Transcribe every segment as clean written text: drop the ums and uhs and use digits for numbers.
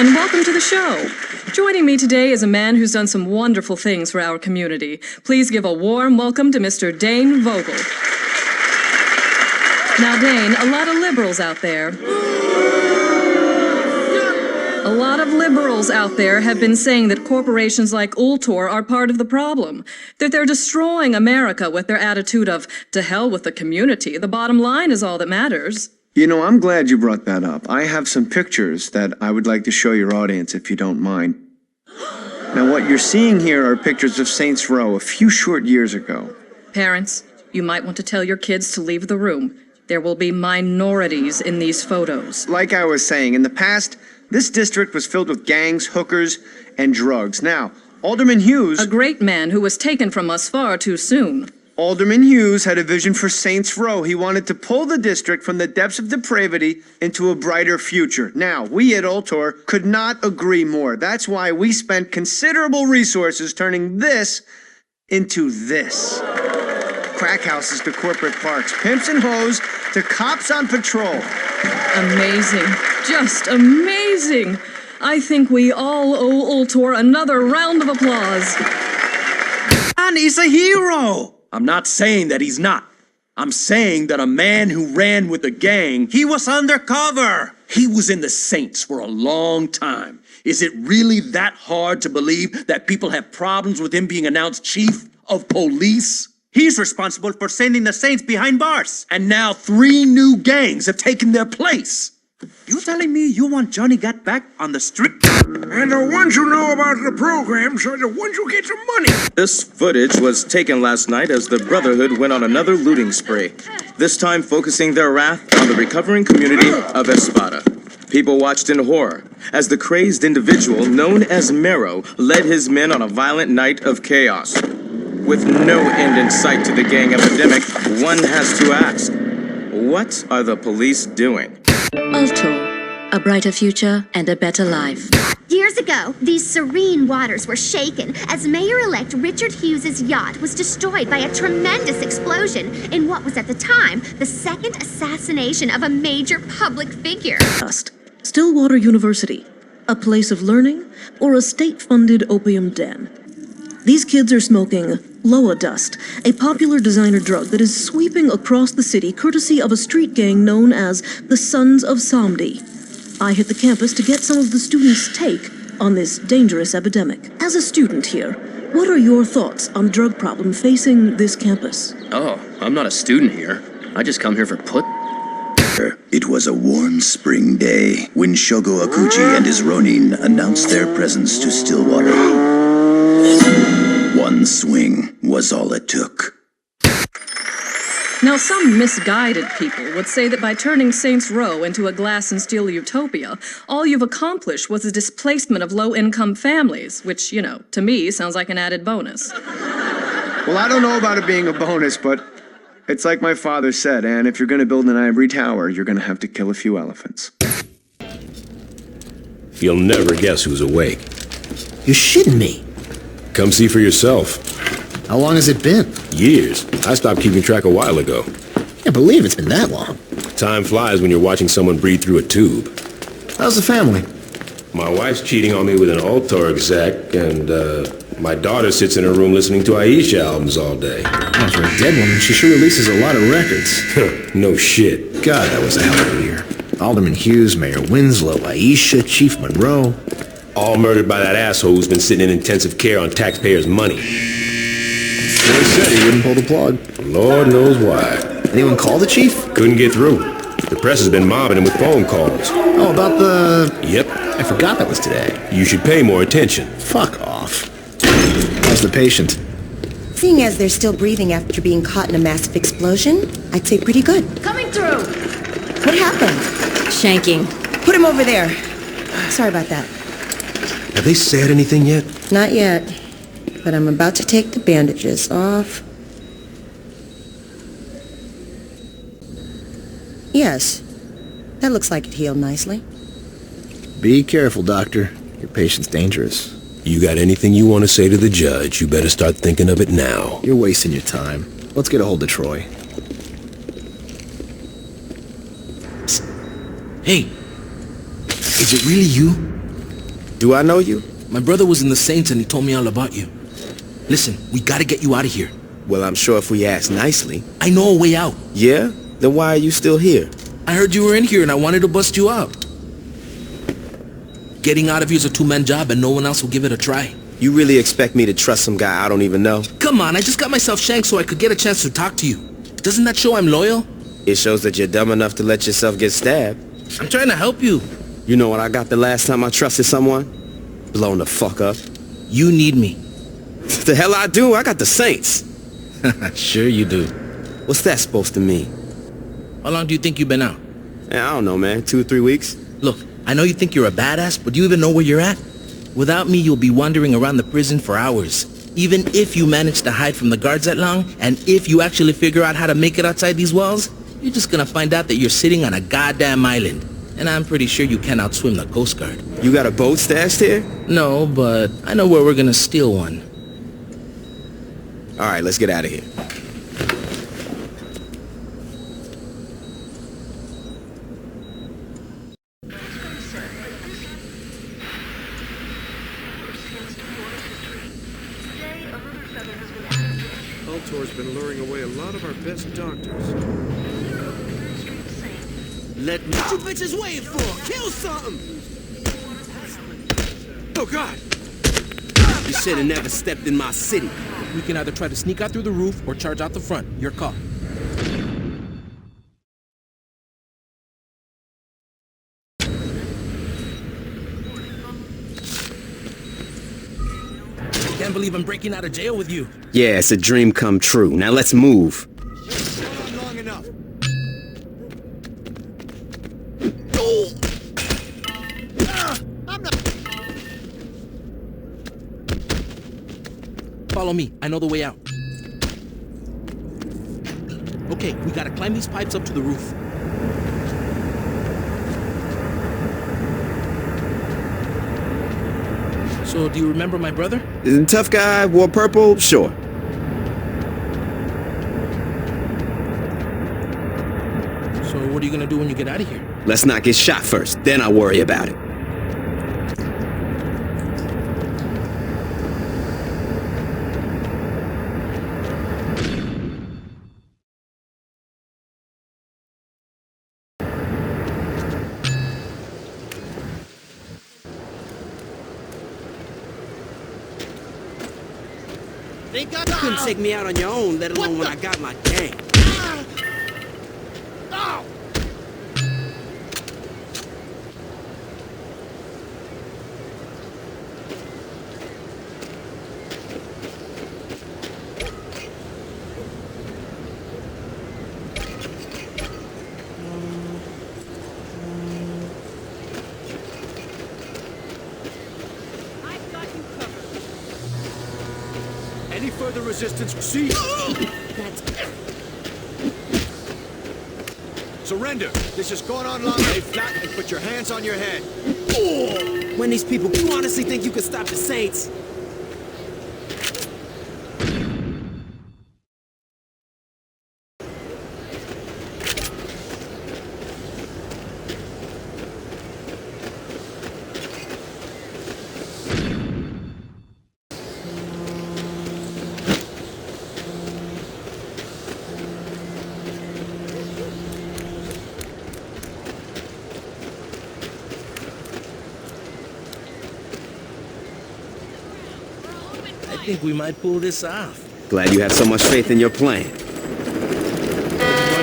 and welcome to the show. Joining me today is a man who's done some wonderful things for our community. Please give a warm welcome to Mr. Dane Vogel. Now, Dane, a lot of liberals out there have been saying that corporations like Ultor are part of the problem, that they're destroying America with their attitude of, to hell with the community, the bottom line is all that matters. You know, I'm glad you brought that up. I have some pictures that I would like to show your audience if you don't mind. Now, what you're seeing here are pictures of Saints Row a few short years ago. Parents, you might want to tell your kids to leave the room. There will be minorities in these photos. Like I was saying, in the past, this district was filled with gangs, hookers, and drugs. Now, Alderman Hughes... A great man who was taken from us far too soon. Alderman Hughes had a vision for Saints Row. He wanted to pull the district from the depths of depravity into a brighter future. Now, we at Ultor could not agree more. That's why we spent considerable resources turning this into this. Crack houses to corporate parks, pimps and hoes to cops on patrol. Amazing. Just amazing. I think we all owe Ultor another round of applause. Man is a hero. I'm not saying that he's not. I'm saying that a man who ran with a gang, he was undercover. He was in the Saints for a long time. Is it really that hard to believe that people have problems with him being announced chief of police? He's responsible for sending the Saints behind bars. And now 3 new gangs have taken their place. You telling me you want Johnny Gat back on the street? And the ones who know about the programs are the ones who get some money. This footage was taken last night as the Brotherhood went on another looting spree, this time focusing their wrath on the recovering community of Espada. People watched in horror as the crazed individual known as Mero led his men on a violent night of chaos. With no end in sight to the gang epidemic, one has to ask, what are the police doing? Ultor, a brighter future and a better life. Years ago, these serene waters were shaken as Mayor-elect Richard Hughes' yacht was destroyed by a tremendous explosion in what was at the time the second assassination of a major public figure. Stillwater University, a place of learning or a state-funded opium den? These kids are smoking Loa Dust, a popular designer drug that is sweeping across the city courtesy of a street gang known as the Sons of Samdi. I hit the campus to get some of the students' take on this dangerous epidemic. As a student here, what are your thoughts on the drug problem facing this campus? Oh, I'm not a student here. I just come here for put. It was a warm spring day when Shogo Akuchi and his Ronin announced their presence to Stillwater. One swing was all it took. Now, some misguided people would say that by turning Saints Row into a glass and steel utopia, all you've accomplished was the displacement of low-income families, which, you know, to me sounds like an added bonus. Well, I don't know about it being a bonus, but it's like my father said, and if you're going to build an ivory tower, you're going to have to kill a few elephants. You'll never guess who's awake. You're shitting me. Come see for yourself. How long has it been? Years. I stopped keeping track a while ago. Can't believe it's been that long. Time flies when you're watching someone breathe through a tube. How's the family? My wife's cheating on me with an Ultor exec, and my daughter sits in her room listening to Aisha albums all day. Oh, for a dead woman, she sure releases a lot of records. No shit. God, that was a hell of a year. Alderman Hughes, Mayor Winslow, Aisha, Chief Monroe. All murdered by that asshole who's been sitting in intensive care on taxpayers' money. They said he wouldn't pull the plug. Lord knows why. Anyone call the chief? Couldn't get through. The press has been mobbing him with phone calls. Oh, about the... Yep. I forgot that was today. You should pay more attention. Fuck off. How's the patient? Seeing as they're still breathing after being caught in a massive explosion, I'd say pretty good. Coming through! What happened? Shanking. Put him over there. Sorry about that. Have they said anything yet? Not yet, but I'm about to take the bandages off. Yes, that looks like it healed nicely. Be careful, Doctor. Your patient's dangerous. You got anything you want to say to the judge, you better start thinking of it now. You're wasting your time. Let's get a hold of Troy. Psst. Hey, is it really you? Do I know you? My brother was in the Saints and he told me all about you. Listen, we gotta get you out of here. Well, I'm sure if we ask nicely. I know a way out. Yeah? Then why are you still here? I heard you were in here and I wanted to bust you out. Getting out of here is a two-man job and no one else will give it a try. You really expect me to trust some guy I don't even know? Come on, I just got myself shanked so I could get a chance to talk to you. Doesn't that show I'm loyal? It shows that you're dumb enough to let yourself get stabbed. I'm trying to help you. You know what I got the last time I trusted someone? Blown the fuck up. You need me. The hell I do? I got the Saints. Sure you do. What's that supposed to mean? How long do you think you've been out? I don't know, man. 2 or 3 weeks? Look, I know you think you're a badass, but do you even know where you're at? Without me, you'll be wandering around the prison for hours. Even if you manage to hide from the guards that long, and if you actually figure out how to make it outside these walls, you're just gonna find out that you're sitting on a goddamn island. And I'm pretty sure you can't outswim the Coast Guard. You got a boat stashed here? No, but I know where we're gonna steal one. All right, let's get out of here. Ultor's been luring away a lot of our best doctors. Let me... What you bitches waiting for? Kill something! Oh, God! You should have never stepped in my city. We can either try to sneak out through the roof or charge out the front. Your call. Can't believe I'm breaking out of jail with you. Yeah, it's a dream come true. Now let's move. Long enough. Follow me. I know the way out. Okay, we gotta climb these pipes up to the roof. So, do you remember my brother? Isn't tough guy, wore purple? Sure. So, what are you gonna do when you get out of here? Let's not get shot first, then I'll worry about it. You couldn't take me out on your own, let alone when I got my gang. Any further resistance, see? Surrender. This is going on long. Lay flat and put your hands on your head. When these people, you honestly think you can stop the Saints? I think we might pull this off. Glad you have so much faith in your plan. Going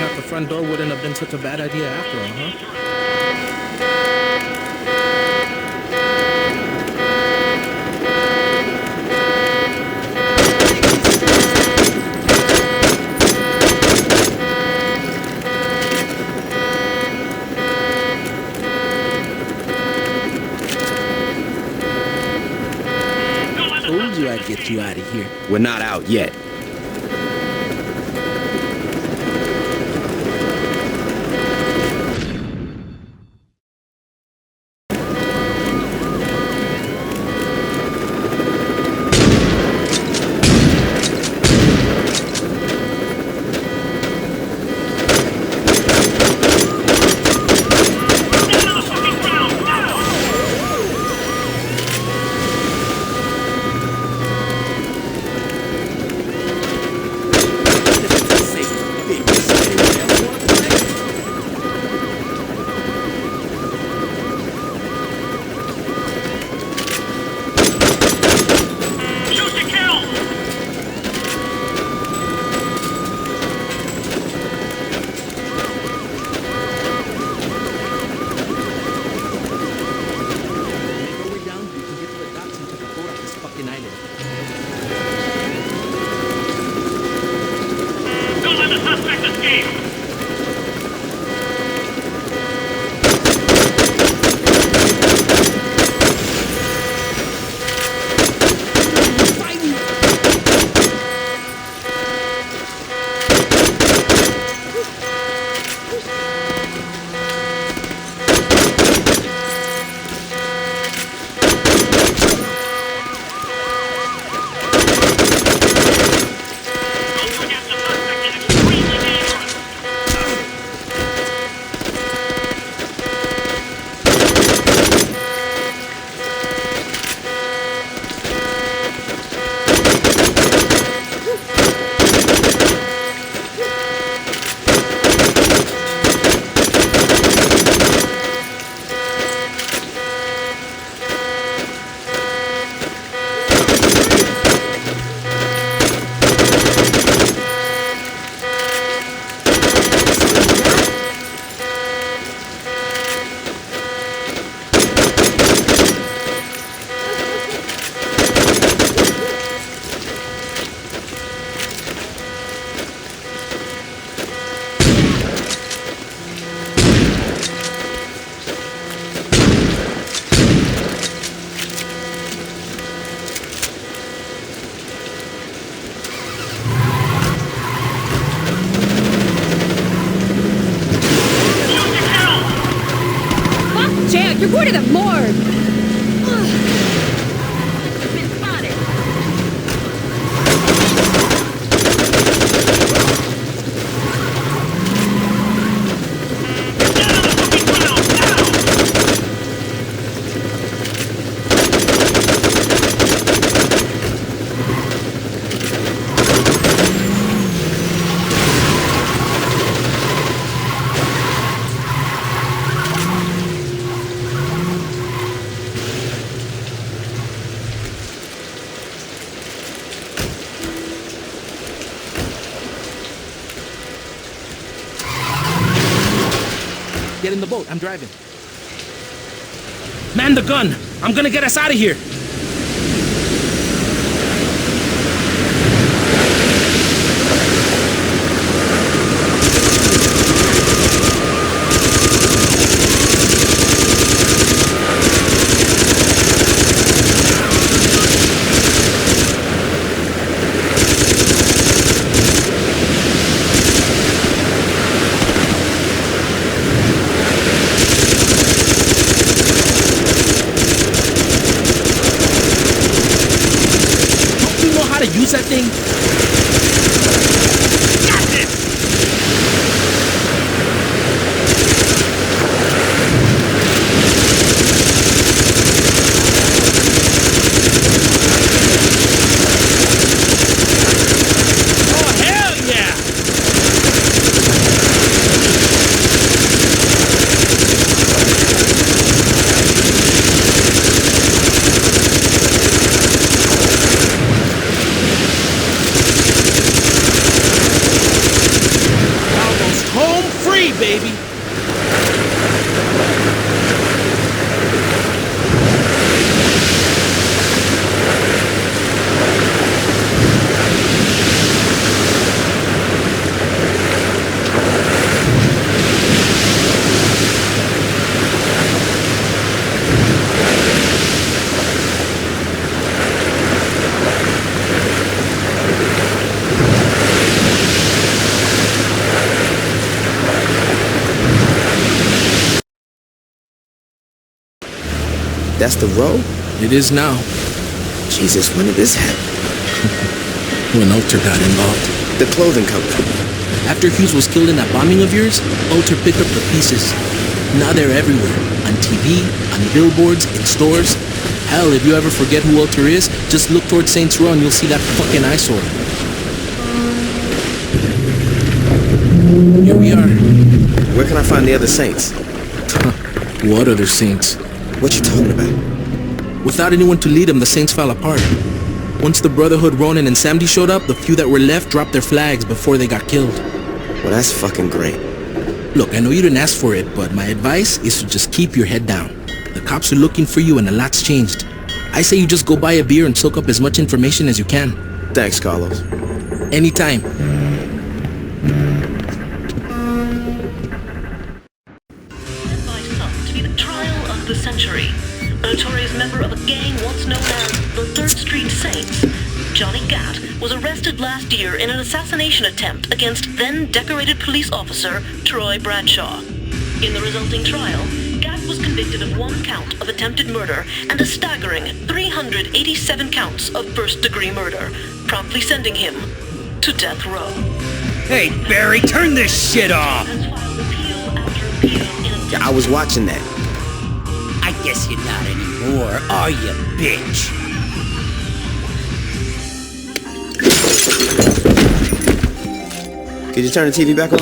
out the front door wouldn't have been such a bad idea after all, huh? Told you I'd get you out of here. We're not out yet. jail. You're going to the morgue. Get in the boat. I'm driving. Man the gun! I'm gonna get us out of here! How to use that thing? Got this! Oh, hell yeah! Baby. That's the road? It is now. Jesus, when did this happen? When Alter got involved. The clothing company. After Hughes was killed in that bombing of yours, Alter picked up the pieces. Now they're everywhere. On TV, on billboards, in stores. Hell, if you ever forget who Alter is, just look towards Saints Row and you'll see that fucking eyesore. Here we are. Where can I find the other saints? What other saints? What you talking about? Without anyone to lead them, the Saints fell apart. Once the Brotherhood, Ronin, and Samdi showed up, the few that were left dropped their flags before they got killed. Well, that's fucking great. Look, I know you didn't ask for it, but my advice is to just keep your head down. The cops are looking for you and a lot's changed. I say you just go buy a beer and soak up as much information as you can. Thanks, Carlos. Anytime. The century. A notorious member of a gang once known as the 3rd Street Saints, Johnny Gat was arrested last year in an assassination attempt against then-decorated police officer Troy Bradshaw. In the resulting trial, Gat was convicted of 1 count of attempted murder and a staggering 387 counts of first-degree murder, promptly sending him to death row. Hey, Barry, turn this shit off! I was watching that. I guess you're not anymore, are you, bitch? Could you turn the TV back on?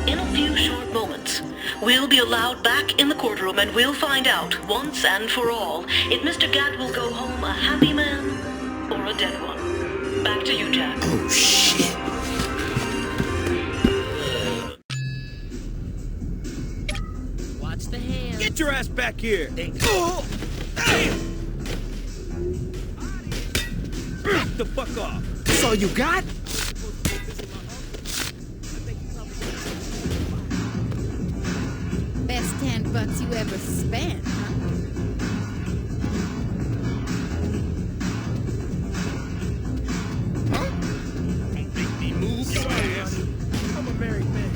In a few short moments, we'll be allowed back in the courtroom and we'll find out, once and for all, if Mr. Gat will go home a happy man or a dead one. Back to you, Jack. Oh, shit. Get your ass back here! Back the fuck off! That's all you got? Best $10 you ever spent, huh? Don't make me move your ass! I'm a married man.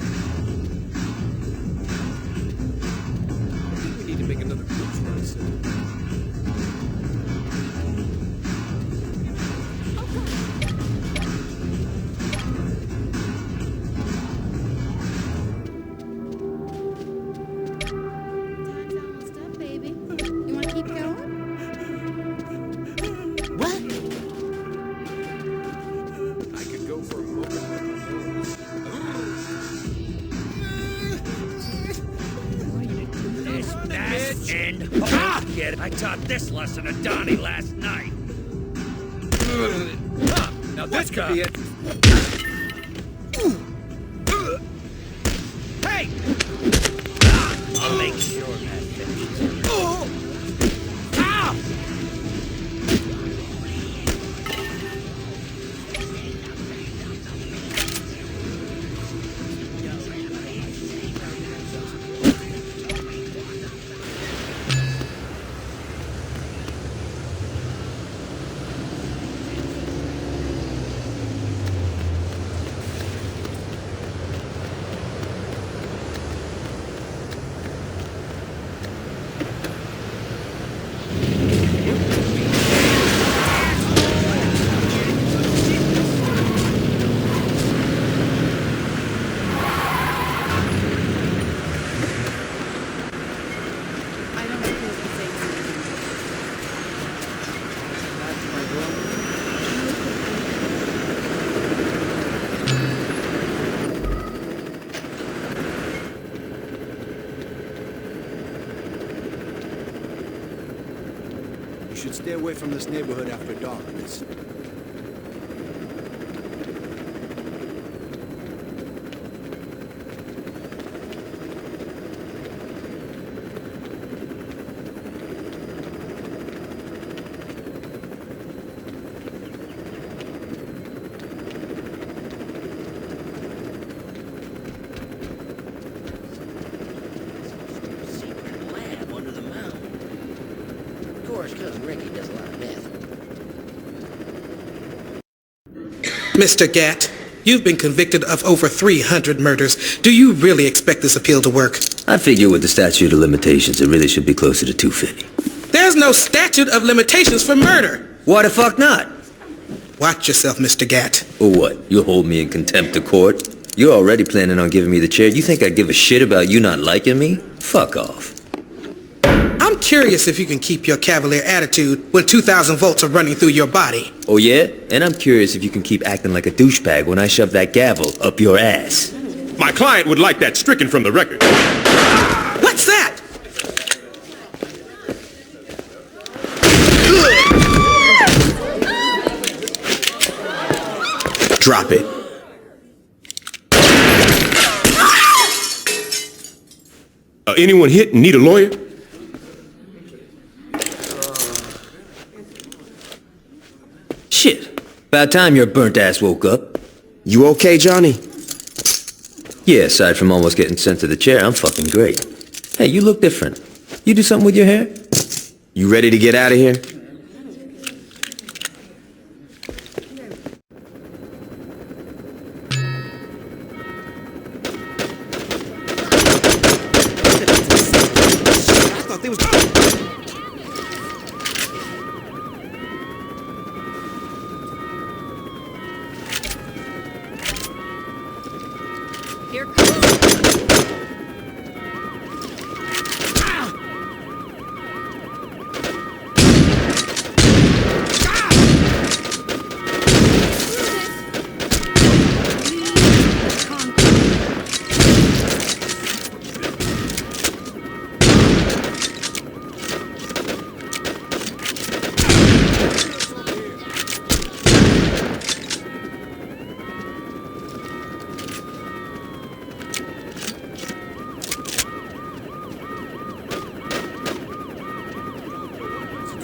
I taught this lesson to Donnie last night. Now this could be it. Hey! I'll make sure that finishes. Ah! You should stay away from this neighborhood after dark, miss. Mr. Gatt, you've been convicted of over 300 murders. Do you really expect this appeal to work? I figure with the statute of limitations, it really should be closer to 250. There's no statute of limitations for murder. Why the fuck not? Watch yourself, Mr. Gatt. Or what? You'll hold me in contempt of court? You're already planning on giving me the chair. You think I'd give a shit about you not liking me? Fuck off. I'm curious if you can keep your cavalier attitude when 2,000 volts are running through your body. Oh yeah? And I'm curious if you can keep acting like a douchebag when I shove that gavel up your ass. My client would like that stricken from the record. What's that? Drop it. Anyone hit and need a lawyer? Shit. About time your burnt ass woke up. You okay, Johnny? Yeah, aside from almost getting sent to the chair, I'm fucking great. Hey, you look different. You do something with your hair? You ready to get out of here? Here comes.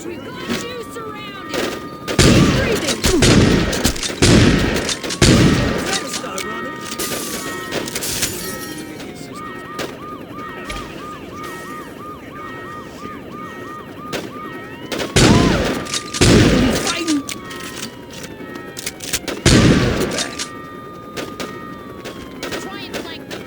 We've got you surrounded. Keep breathing. Try and flank them.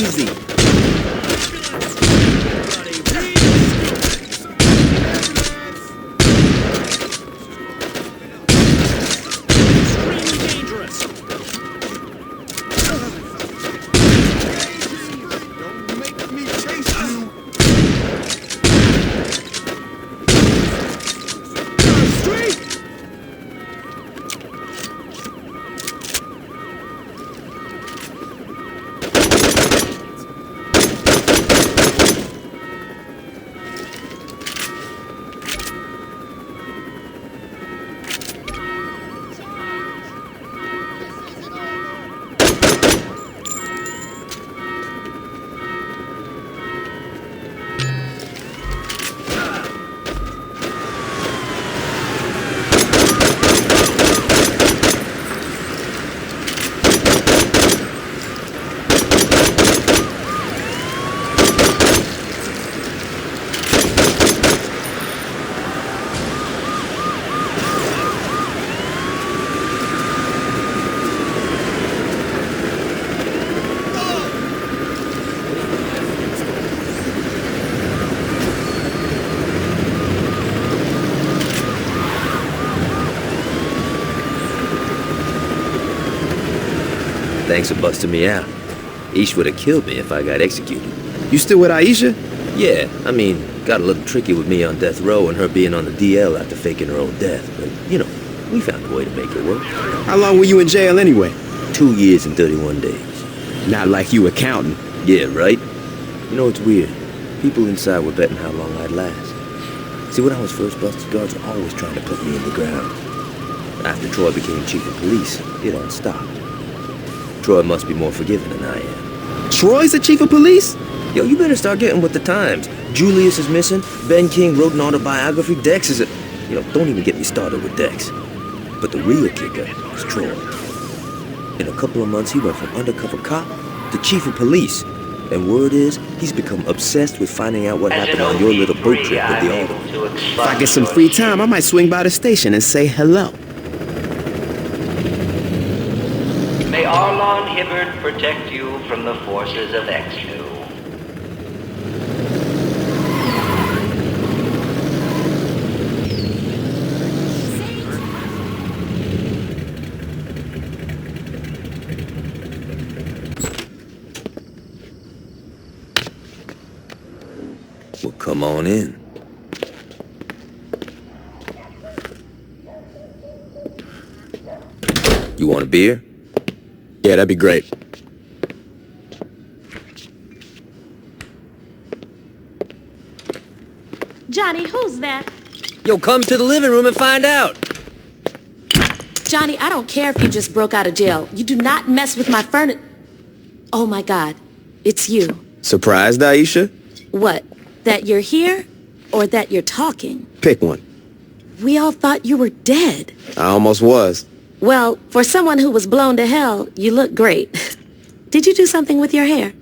easy. Thanks for busting me out. Ish would have killed me if I got executed. You still with Aisha? Yeah, I mean, got a little tricky with me on death row and her being on the DL after faking her own death. But, you know, we found a way to make it work. How long were you in jail anyway? 2 years and 31 days. Not like you were counting. Yeah, right? You know, it's weird. People inside were betting how long I'd last. See, when I was first busted, guards were always trying to put me in the ground. After Troy became chief of police, it all stopped. Troy must be more forgiving than I am. Troy's the chief of police? Yo, you better start getting with the times. Julius is missing. Ben King wrote an autobiography. Dex is a... You know, don't even get me started with Dex. But the real kicker is Troy. In a couple of months, he went from undercover cop to chief of police. And word is, he's become obsessed with finding out what happened on your little boat trip with the Autumn. If I get some free time, I might swing by the station and say hello. May Arlon Hibbert protect you from the forces of Exnu. Well, come on in. You want a beer? Yeah, that'd be great. Johnny, who's that? Yo, come to the living room and find out. Johnny, I don't care if you just broke out of jail. You do not mess with my furniture. Oh my God, it's you. Surprised, Aisha? What, that you're here or that you're talking? Pick one. We all thought you were dead. I almost was. Well, for someone who was blown to hell, you look great. Did you do something with your hair?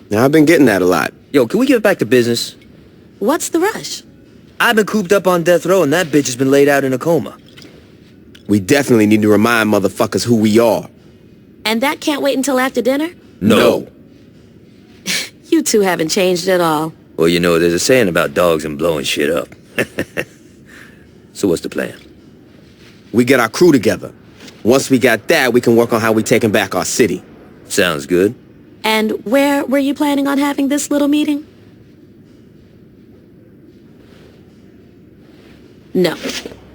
Now, I've been getting that a lot. Yo, can we get back to business? What's the rush? I've been cooped up on death row and that bitch has been laid out in a coma. We definitely need to remind motherfuckers who we are. And that can't wait until after dinner? No. You two haven't changed at all. Well, you know, there's a saying about dogs and blowing shit up. So what's the plan? We get our crew together. Once we got that, we can work on how we taking back our city. Sounds good. And where were you planning on having this little meeting? No.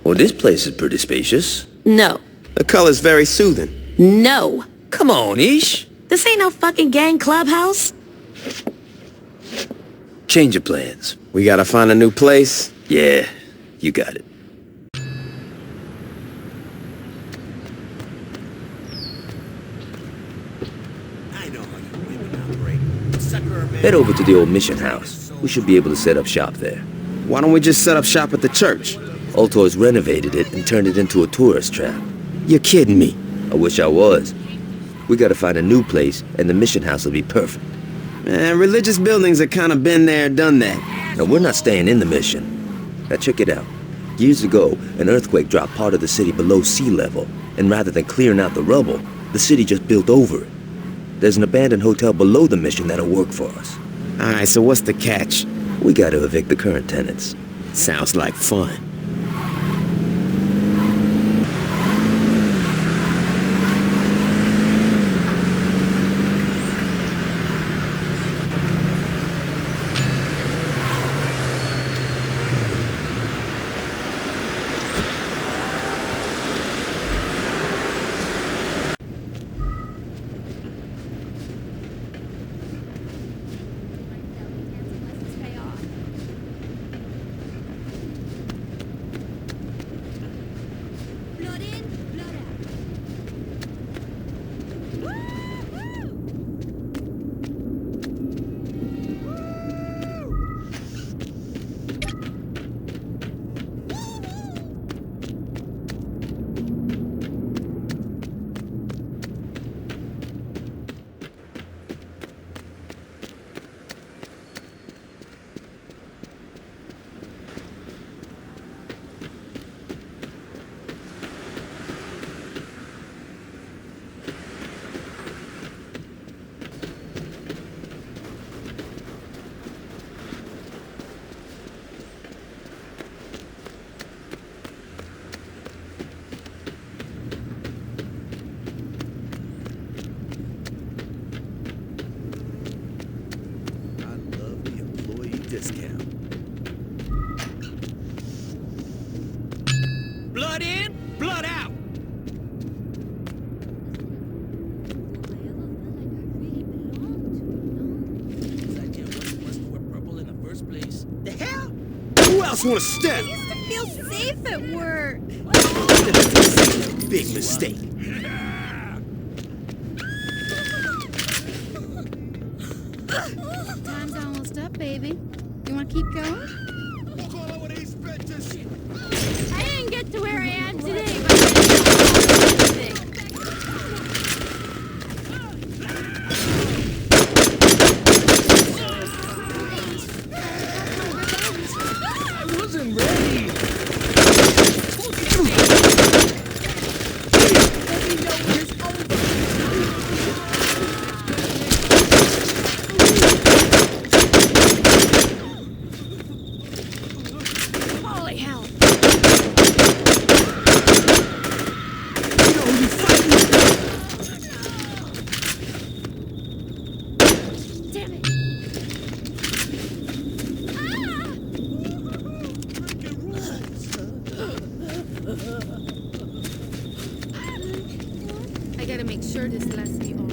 Well, this place is pretty spacious. No. The color's very soothing. No. Come on, Ish. This ain't no fucking gang clubhouse. Change your plans. We gotta find a new place. Yeah, you got it. Head over to the old mission house. We should be able to set up shop there. Why don't we just set up shop at the church? Altor's renovated it and turned it into a tourist trap. You're kidding me. I wish I was. We gotta find a new place, and the mission house will be perfect. Man, religious buildings have kind of been there, done that. Now, we're not staying in the mission. Now, check it out. Years ago, an earthquake dropped part of the city below sea level, and rather than clearing out the rubble, the city just built over it. There's an abandoned hotel below the mission that'll work for us. Alright, so what's the catch? We gotta evict the current tenants. Sounds like fun. Discount. Blood in, blood out. The hell? Who else wanna step? I used to feel safe at work. Big mistake. Time's almost up, baby. You want to keep going? I didn't get to where I am today, but I wasn't ready. holy hell. Damn it. I gotta make sure this lasts me all.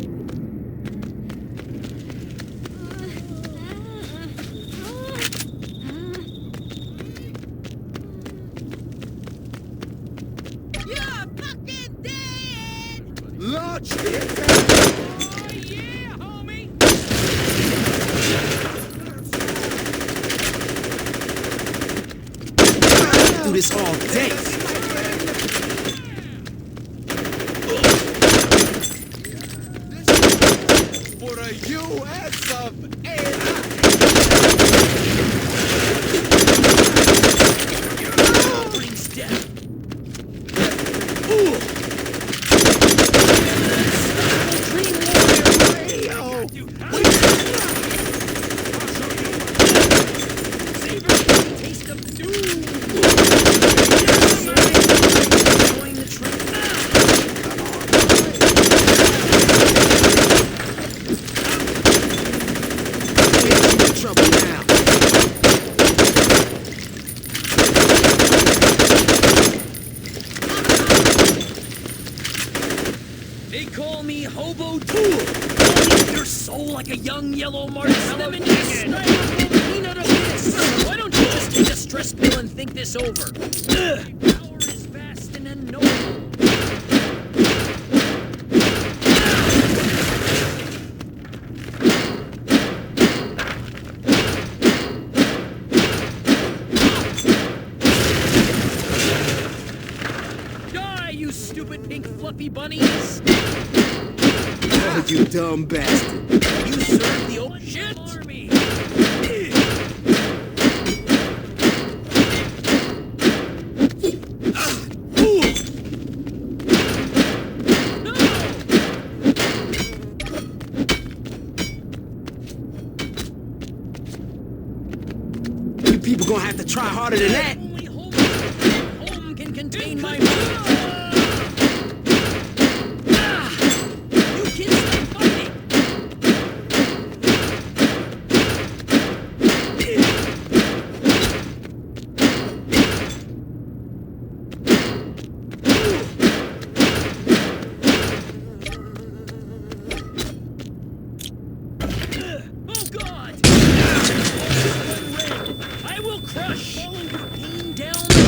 You're fucking dead! Launch Oh yeah, homie! do this all day. For the U.S. of A. Brings death. Taste of doom. Join the train. In trouble now. They call me Hobo Tool. I'll eat your soul like a young yellow marshmallow. Peanut abyss. Why don't you just take a stress pill and think this over? Power is vast and unknowable. Die, you stupid pink fluffy bunnies! Oh, you dumb bastard. You serve the old shit army! No! We're gonna have to try harder than that. Only home can contain my mind. You kids stop fighting. Oh God! I will crush pain down to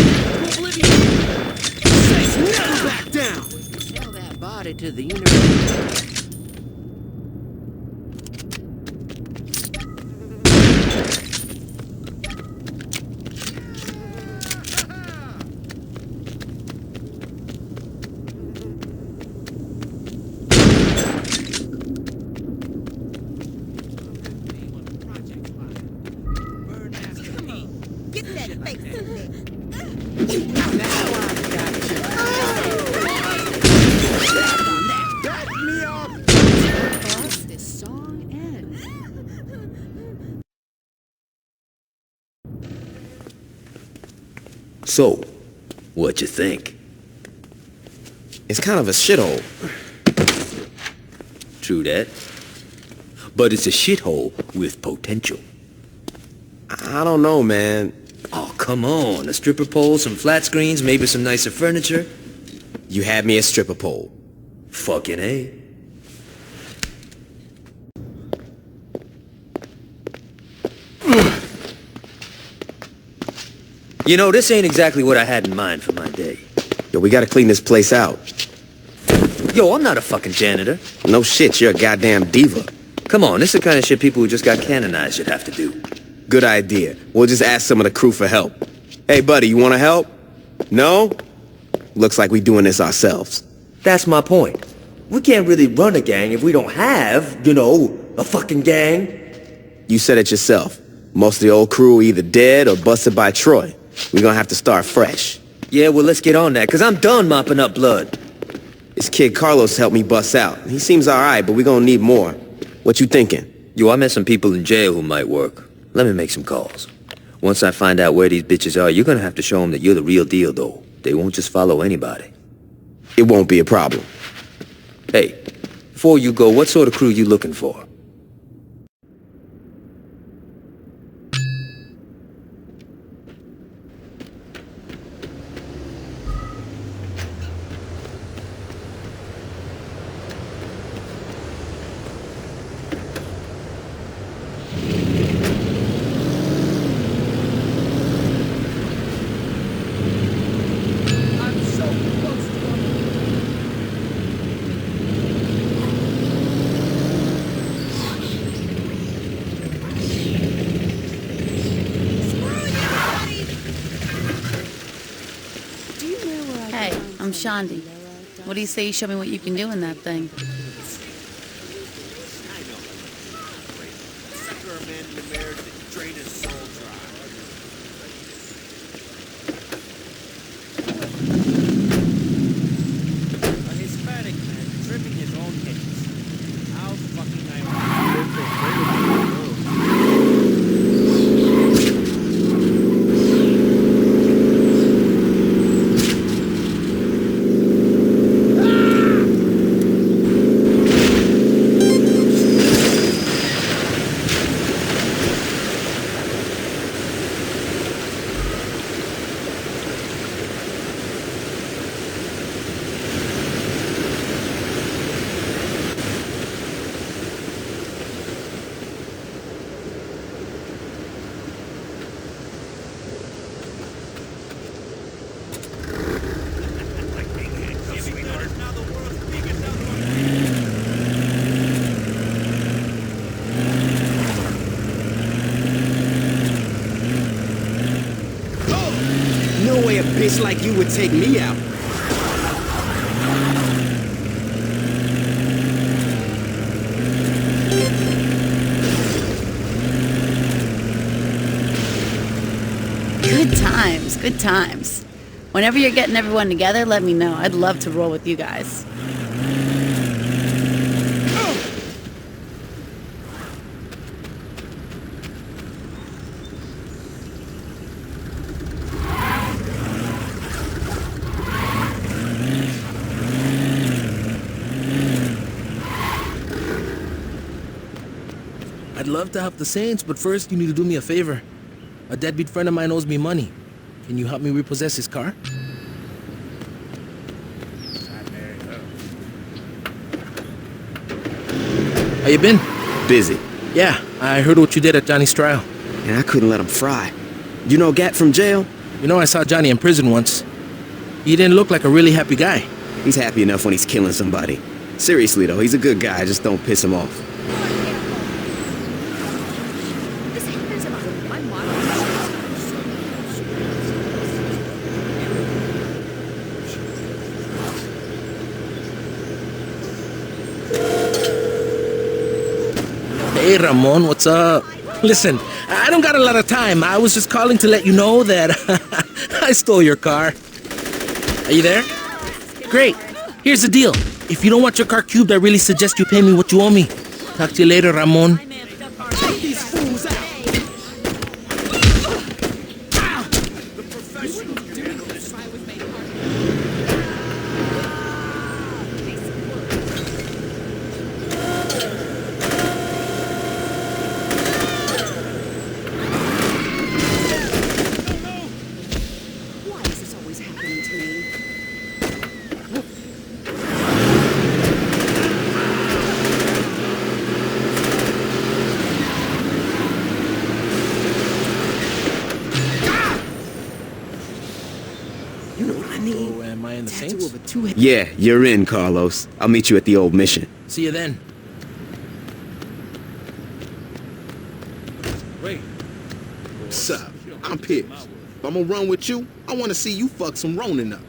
oblivion. Saints never back down. Tell that body to the universe. Get that face in there. Thus, this song ends. So, what you think? It's kind of a shithole. True that. But it's a shithole with potential. I don't know, man. Oh, come on. A stripper pole, some flat screens, maybe some nicer furniture. You had me a stripper pole. Fucking A. You know, this ain't exactly what I had in mind for my day. Yo, we gotta clean this place out. Yo, I'm not a fucking janitor. No shit, you're a goddamn diva. Come on, this is the kind of shit people who just got canonized should have to do. Good idea. We'll just ask some of the crew for help. Hey, buddy, you wanna help? No? Looks like we doing this ourselves. That's my point. We can't really run a gang if we don't have, you know, a fucking gang. You said it yourself. Most of the old crew are either dead or busted by Troy. We're gonna have to start fresh. Yeah, well, let's get on that, because I'm done mopping up blood. This kid Carlos helped me bust out. He seems alright, but we're gonna need more. What you thinking? Yo, I met some people in jail who might work. Let me make some calls. Once I find out where these bitches are, you're gonna have to show them that you're the real deal, though. They won't just follow anybody. It won't be a problem. Hey, before you go, what sort of crew you looking for? Hey, I'm Shandi. What do you say you show me what you can do in that thing? A Hispanic man tripping his own tits. How fucking ironic. No way a bitch like you would take me out. Good times, good times. Whenever you're getting everyone together, let me know. I'd love to roll with you guys. I'd love to help the Saints, but first you need to do me a favor. A deadbeat friend of mine owes me money. Can you help me repossess his car? How you been? Busy. Yeah, I heard what you did at Johnny's trial. And I couldn't let him fry. You know Gat from jail? You know, I saw Johnny in prison once. He didn't look like a really happy guy. He's happy enough when he's killing somebody. Seriously though, he's a good guy, just don't piss him off. Hey, Ramon, what's up? Listen, I don't got a lot of time. I was just calling to let you know that I stole your car. Are you there? Great. Here's the deal. If you don't want your car cubed, I really suggest you pay me what you owe me. Talk to you later, Ramon. Yeah, you're in, Carlos. I'll meet you at the old mission. See you then. What's up? I'm Pierce. If I'm gonna run with you, I wanna see you fuck some Ronin up.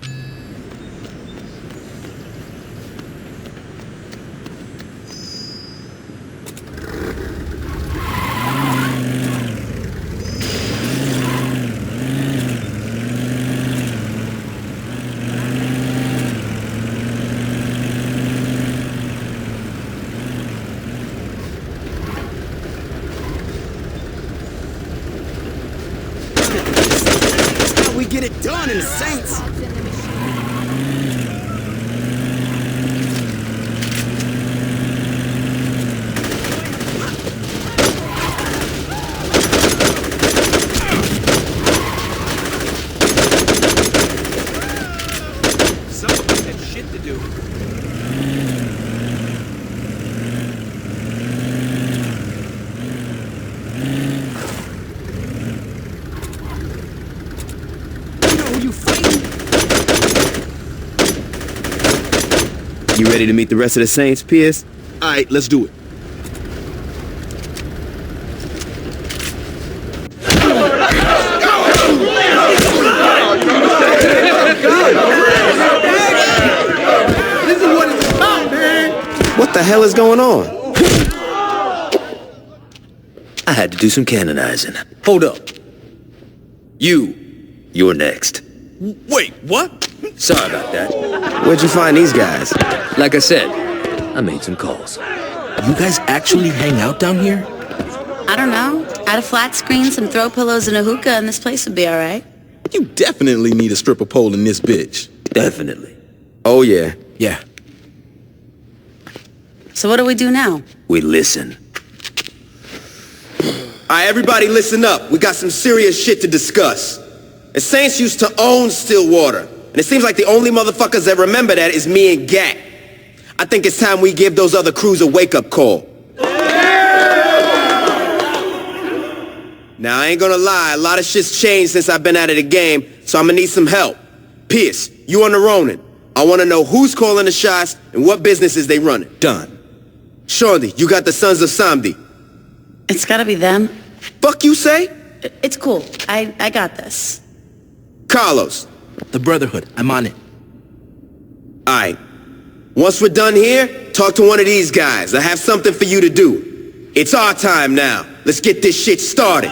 Get it done in the Saints. Someone had shit to do. You ready to meet the rest of the Saints, Pierce? All right, let's do it. What the hell is going on? I had to do some canonizing. Hold up. You're next. Wait, what? Sorry about that. Where'd you find these guys? Like I said, I made some calls. You guys actually hang out down here? I don't know. Add a flat screen, some throw pillows, and a hookah, and this place would be all right. You definitely need a stripper pole in this bitch. Definitely. Oh, yeah. Yeah. So what do we do now? We listen. All right, everybody listen up. We got some serious shit to discuss. The Saints used to own Stillwater, and it seems like the only motherfuckers that remember that is me and Gat. I think it's time we give those other crews a wake-up call. Now, I ain't gonna lie, a lot of shit's changed since I've been out of the game, so I'm gonna need some help. Pierce, you on the Ronin. I wanna know who's calling the shots and what businesses they running. Done. Shorty, you got the Sons of Samdi. It's gotta be them. Fuck you say? It's cool. I got this. Carlos. The Brotherhood. I'm on it. Alright. Once we're done here, talk to one of these guys. I have something for you to do. It's our time now. Let's get this shit started.